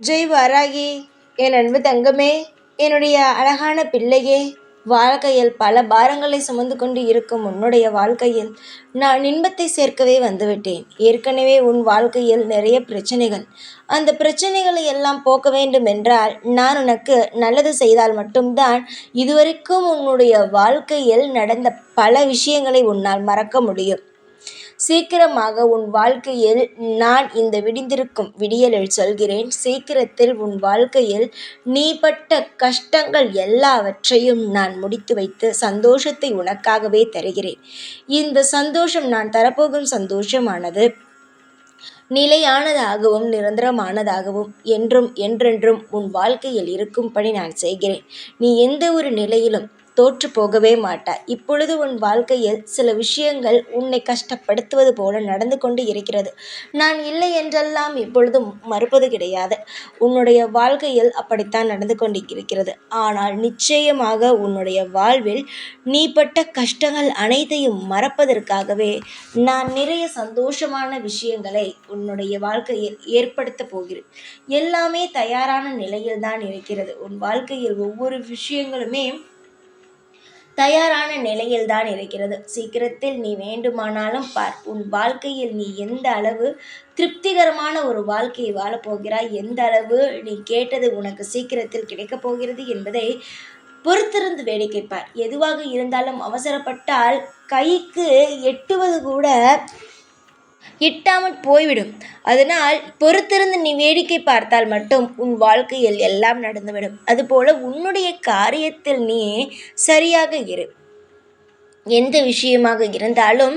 ஜெய் வாராகி, என் அன்பு தங்கமே, என்னுடைய அழகான பிள்ளையே, வாழ்க்கையில் பல பாரங்களை சுமந்து கொண்டு இருக்கும் உன்னுடைய வாழ்க்கையில் நான் இன்பத்தை சேர்க்கவே வந்துவிட்டேன். ஏற்கனவே உன் வாழ்க்கையில் நிறைய பிரச்சனைகள். அந்த பிரச்சனைகளை எல்லாம் போக்க வேண்டும் என்றால் நான் உனக்கு நல்லது செய்தால் மட்டும்தான் இதுவரைக்கும் உன்னுடைய வாழ்க்கையில் நடந்த பல விஷயங்களை உன்னால் மறக்க முடியும். சீக்கிரமாக உன் வாழ்க்கையில் நான் இந்த விடிந்திருக்கும் விடியலில் சொல்கிறேன். சீக்கிரத்தில் உன் வாழ்க்கையில் நீ பட்ட கஷ்டங்கள் எல்லாவற்றையும் நான் முடித்து வைத்து சந்தோஷத்தை உனக்காகவே தருகிறேன். இந்த சந்தோஷம் நான் தரப்போகும் சந்தோஷமானது நிலையானதாகவும் நிரந்தரமானதாகவும் என்றும் என்றென்றும் உன் வாழ்க்கையில் இருக்கும்படி நான் செய்கிறேன். நீ எந்த ஒரு நிலையிலும் தோற்று போகவே மாட்டாய். இப்பொழுது உன் வாழ்க்கையில் சில விஷயங்கள் உன்னை கஷ்டப்படுத்துவது போல நடந்து கொண்டு இருக்கிறது. நான் இல்லை என்றெல்லாம் இப்பொழுதும் மறுப்பது கிடையாது. உன்னுடைய வாழ்க்கையில் அப்படித்தான் நடந்து கொண்டு இருக்கிறது. ஆனால் நிச்சயமாக உன்னுடைய வாழ்வில் நீ பட்ட கஷ்டங்கள் அனைத்தையும் மறப்பதற்காகவே நான் நிறைய சந்தோஷமான விஷயங்களை உன்னுடைய வாழ்க்கையில் ஏற்படுத்த போகிறேன். எல்லாமே தயாரான நிலையில் தான் இருக்கிறது. உன் வாழ்க்கையில் ஒவ்வொரு விஷயங்களுமே தயாரான நிலையில் தான் இருக்கிறது. சீக்கிரத்தில் நீ வேண்டுமானாலும் பார். உன் வாழ்க்கையில் நீ எந்த அளவு திருப்திகரமான ஒரு வாழ்க்கையை வாழப்போகிறாய், எந்த அளவு நீ கேட்டது உனக்கு சீக்கிரத்தில் கிடைக்கப் போகிறது என்பதை பொறுத்திருந்து வேடிக்கை பார். எதுவாக இருந்தாலும் அவசரப்பட்டால் கைக்கு எட்டுவது கூட எட்டாமல் போய்விடும். அதனால் பொறுத்திருந்து நீ வேடிக்கை பார்த்தால் மட்டும் உன் வாழ்க்கையில் எல்லாம் நடந்துவிடும். அதுபோல உன்னுடைய காரியத்தில் நீ சரியாக இரு. எந்த விஷயமாக இருந்தாலும்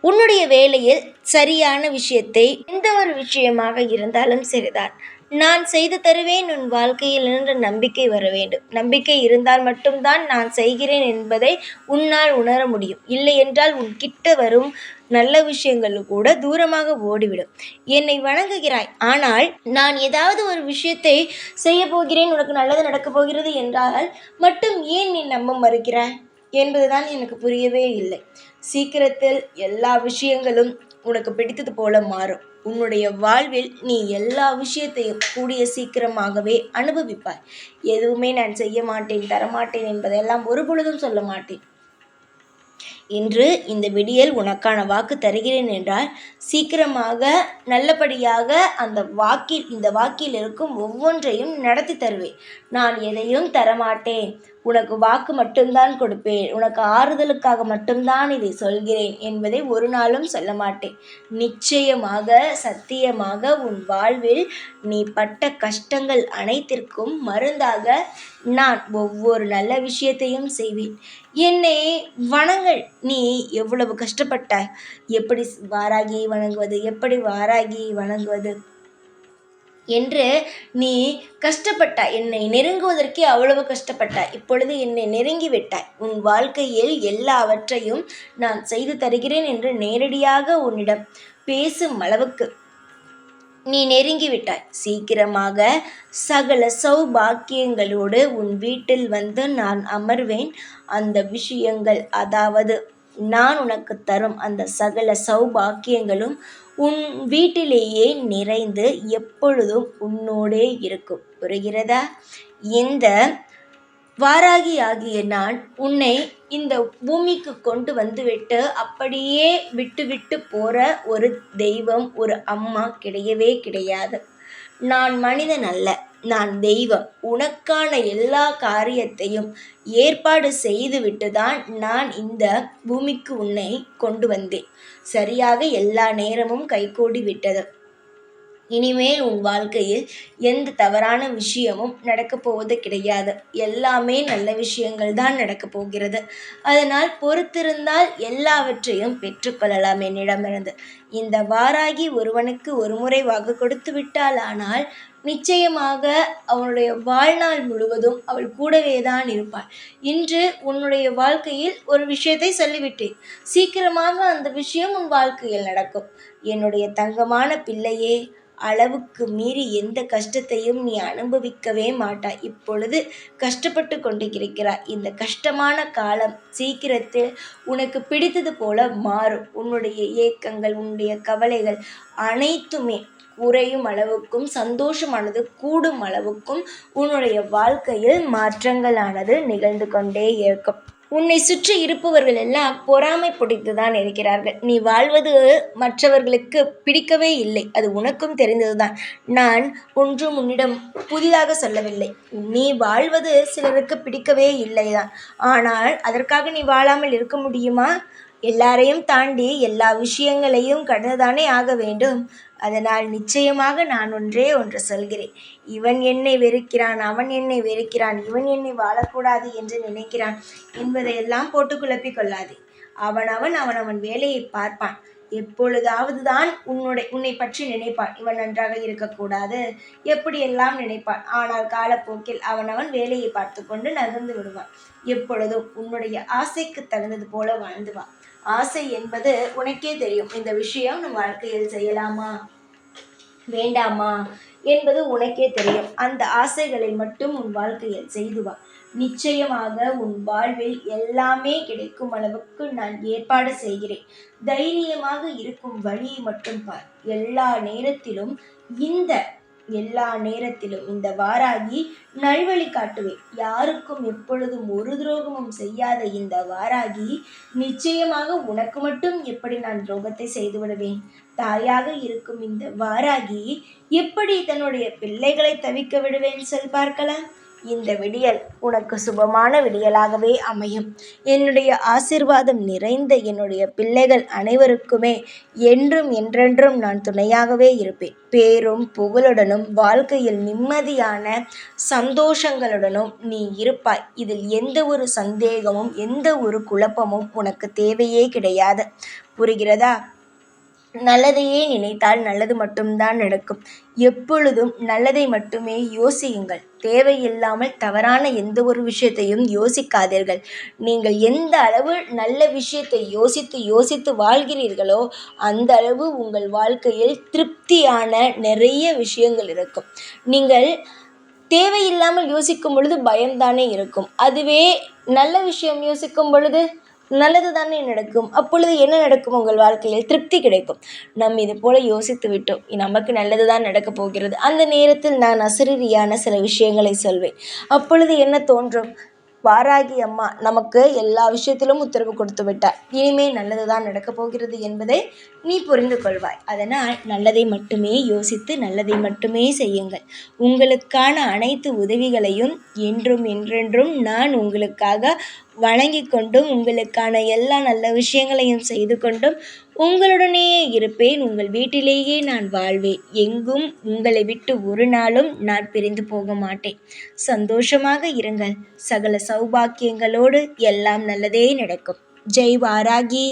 உன்னுடைய வேலையில் சரியான விஷயத்தை, எந்த ஒரு விஷயமாக இருந்தாலும் சரிதான், நான் செய்து தருவேன் உன் வாழ்க்கையில் என்ற நம்பிக்கை வர வேண்டும். நம்பிக்கை இருந்தால் மட்டும்தான் நான் செய்கிறேன் என்பதை உன்னால் உணர முடியும். இல்லை என்றால் உன் கிட்ட வரும் நல்ல விஷயங்கள் கூட தூரமாக ஓடிவிடும். என்னை வணங்குகிறாய், ஆனால் நான் ஏதாவது ஒரு விஷயத்தை செய்ய போகிறேன், உனக்கு நல்லது நடக்கப் போகிறது என்றால் மட்டும் ஏன் நீ நம்ப மறுக்கிறாய் என்பதுதான் எனக்கு புரியவே இல்லை. சீக்கிரத்தில் எல்லா விஷயங்களும் உனக்கு பிடித்தது போல மாறும். உன்னுடைய வாழ்வில் நீ எல்லா விஷயத்தையும் கூடிய சீக்கிரமாகவே அனுபவிப்பாய். எதுவுமே நான் செய்ய மாட்டேன், தரமாட்டேன் என்பதெல்லாம் ஒரு பொழுதும் சொல்ல மாட்டேன். இன்று இந்த விடியல் உனக்கான வாக்கு தருகிறேன் என்றால் சீக்கிரமாக நல்லபடியாக இந்த வாக்கில் இருக்கும் ஒவ்வொன்றையும் நடத்தி தருவேன். நான் எதையும் தரமாட்டேன், உனக்கு வாக்கு மட்டும்தான் கொடுப்பேன், உனக்கு ஆறுதலுக்காக மட்டும்தான் இதை சொல்கிறேன் என்பதை ஒரு நாளும் சொல்ல மாட்டேன். நிச்சயமாக சத்தியமாக உன் வாழ்வில் நீ பட்ட கஷ்டங்கள் அனைத்திற்கும் மருந்தாக நான் ஒவ்வொரு நல்ல விஷயத்தையும் செய்வேன். என்னை வணங்கள். நீ எவ்வளவு கஷ்டப்பட்டாய். எப்படி வாராகி வணங்குவது, எப்படி வாராகி வணங்குவது என்று நீ கஷ்டப்பட்டாய். என்னை நெருங்குவதற்கே அவ்வளவு கஷ்டப்பட்டாய். இப்பொழுது என்னை நெருங்கி விட்டாய். உன் வாழ்க்கையில் எல்லாவற்றையும் நான் செய்து தருகிறேன் என்று நேரடியாக உன்னிடம் பேசும் அளவுக்கு நீ நெருங்கிவிட்டாய். சீக்கிரமாக சகல சௌபாக்கியங்களோடு உன் வீட்டில் வந்து நான் அமர்வேன். அந்த விஷயங்கள், அதாவது நான் உனக்கு தரும் அந்த சகல சௌபாக்கியங்களும் உன் வீட்டிலேயே நிறைந்து எப்பொழுதும் உன்னோடே இருக்கும். புரிகிறதா? இந்த வாராகி ஆகிய நான் உன்னை இந்த பூமிக்கு கொண்டு வந்துவிட்டு அப்படியே விட்டு போற ஒரு தெய்வம், ஒரு அம்மா கிடையவே கிடையாது. நான் மனிதன் அல்ல, நான் தெய்வம். உனக்கான எல்லா காரியத்தையும் ஏற்பாடு செய்துவிட்டு தான் நான் இந்த பூமிக்கு உன்னை கொண்டு வந்தேன். சரியாக எல்லா நேரமும் கைகூடி விட்டது. இனிமேல் உன் வாழ்க்கையில் எந்த தவறான விஷயமும் நடக்கப் போவது கிடையாது. எல்லாமே நல்ல விஷயங்கள் தான் நடக்கப் போகிறது. அதனால் பொறுத்திருந்தால் எல்லாவற்றையும் பெற்றுக்கொள்ளலாம் என்னிடமிருந்து. இந்த வாராகி ஒருவனுக்கு ஒரு முறை வாக்கு கொடுத்து விட்டால், ஆனால் நிச்சயமாக அவனுடைய வாழ்நாள் முழுவதும் அவள் கூடவே தான் இருப்பாள். இன்று உன்னுடைய வாழ்க்கையில் ஒரு விஷயத்தை சொல்லிவிட்டேன். சீக்கிரமாக அந்த விஷயம் உன் வாழ்க்கையில் நடக்கும். என்னுடைய தங்கமான பிள்ளையே, அளவுக்கு மீறி எந்த கஷ்டத்தையும் நீ அனுபவிக்கவே மாட்டாய். இப்பொழுது கஷ்டப்பட்டு கொண்டு இருக்கிறாய். இந்த கஷ்டமான காலம் சீக்கிரத்தில் உனக்கு பிடித்தது போல மாறும். உன்னுடைய ஏக்கங்கள், உன்னுடைய கவலைகள் அனைத்துமே குறையும் அளவுக்கும் சந்தோஷமானது கூடும் அளவுக்கும் உன்னுடைய வாழ்க்கையில் மாற்றங்களானது நிகழ்ந்து கொண்டே இருக்கும். உன்னை சுற்றி இருப்பவர்கள் எல்லாம் பொறாமை பிடித்து தான் இருக்கிறார்கள். நீ வாழ்வது மற்றவர்களுக்கு பிடிக்கவே இல்லை. அது உனக்கும் தெரிந்ததுதான். நான் ஒன்றும் உன்னிடம் புதிதாக சொல்லவில்லை. நீ வாழ்வது சிலருக்கு பிடிக்கவே இல்லைதான். ஆனால் அதற்காக நீ வாழாமல் இருக்க முடியுமா? எல்லாரையும் தாண்டி எல்லா விஷயங்களையும் கடந்துதானே ஆக வேண்டும். அதனால் நிச்சயமாக நான் ஒன்றே ஒன்று சொல்கிறேன். இவன் என்னை வெறுக்கிறான், அவன் என்னை வெறுக்கிறான், இவன் என்னை வாழக்கூடாது என்று நினைக்கிறான் என்பதையெல்லாம் போட்டு குழப்பிக் கொள்ளாதே. அவனவன் வேலையை பார்ப்பான். எப்பொழுதாவது தான் உன்னை பற்றி நினைப்பான். இவன் நன்றாக இருக்கக்கூடாது எப்படியெல்லாம் நினைப்பான். ஆனால் காலப்போக்கில் அவனவன் வேலையை பார்த்து கொண்டு நகர்ந்து விடுவான். எப்பொழுதும் உன்னுடைய ஆசைக்கு தகுந்தது போல வாழ்ந்துவான். ஆசை என்பது உனக்கே தெரியும். இந்த விஷயம் நம் வாழ்க்கையில் செய்யலாமா வேண்டாமா என்பது உனக்கே தெரியும். அந்த ஆசைகளை மட்டும் உன் வாழ்க்கையில் செய்து வா. நிச்சயமாக உன் வாழ்வில் எல்லாமே கிடைக்கும் அளவுக்கு நான் ஏற்பாடு செய்கிறேன். தைரியமாக இருக்கும் வழியை மட்டும் பார். எல்லா நேரத்திலும் இந்த வாராகி நல்வழி காட்டுவேன். யாருக்கும் எப்பொழுதும் ஒரு துரோகமும் செய்யாத இந்த வாராகி நிச்சயமாக உனக்கு மட்டும் எப்படி நான் துரோகத்தை செய்து விடுவேன்? தாயாக இருக்கும் இந்த வாராகி எப்படி தன்னுடைய பிள்ளைகளை தவிக்க விடுவேன் சொல் பார்க்கலாம். இந்த விடியல் உனக்கு சுபமான விடியலாகவே அமையும். என்னுடைய ஆசீர்வாதம் நிறைந்த என்னுடைய பிள்ளைகள் அனைவருக்குமே என்றும் என்றென்றும் நான் துணையாகவே இருப்பேன். பேரும் புகழுடனும் வாழ்க்கையில் நிம்மதியான சந்தோஷங்களுடனும் நீ இருப்பாய். இதில் எந்த ஒரு சந்தேகமும் எந்த ஒரு குழப்பமும் உனக்கு தேவையே கிடையாது. புரிகிறதா? நல்லதையே நினைத்தால் நல்லது மட்டும்தான் நடக்கும். எப்பொழுதும் நல்லதை மட்டுமே யோசியுங்கள். தேவையில்லாமல் தவறான எந்த ஒரு விஷயத்தையும் யோசிக்காதீர்கள். நீங்கள் எந்த அளவு நல்ல விஷயத்தை யோசித்து வாழ்கிறீர்களோ அந்த அளவு உங்கள் வாழ்க்கையில் திருப்தியான நிறைய விஷயங்கள் இருக்கும். நீங்கள் தேவையில்லாமல் யோசிக்கும் பொழுது பயம்தானே இருக்கும். அதுவே நல்ல விஷயம் யோசிக்கும் பொழுது நல்லது தானே நடக்கும். அப்பொழுது என்ன நடக்கும்? உங்கள் வாழ்க்கையில் திருப்தி கிடைக்கும். இது போல யோசித்து விட்டோம், நமக்கு நல்லது தான் நடக்கப் போகிறது. அந்த நேரத்தில் நான் அசரீரியான சில விஷயங்களை சொல்வேன். அப்பொழுது என்ன தோன்றும்? வாராகி அம்மா நமக்கு எல்லா விஷயத்திலும் உத்தரவு கொடுத்து விட்டார். இனிமே நல்லது தான் நடக்கப் போகிறது என்பதை நீ புரிந்து கொள்வாய். அதனால் நல்லதை மட்டுமே யோசித்து நல்லதை மட்டுமே செய்யுங்கள். உங்களுக்கான அனைத்து உதவிகளையும் என்றும் என்றென்றும் நான் உங்களுக்காக வணங்கி கொண்டும் உங்களுக்கான எல்லா நல்ல விஷயங்களையும் செய்து கொண்டும் உங்களுடனேயே இருப்பேன். உங்கள் வீட்டிலேயே நான் வாழ்வேன். எங்கும் உங்களை விட்டு ஒரு நாளும் நான் பிரிந்து போக மாட்டேன். சந்தோஷமாக இருங்கள். சகல சௌபாக்கியங்களோடு எல்லாம் நல்லதே நடக்கும். ஜெய் வாராகி.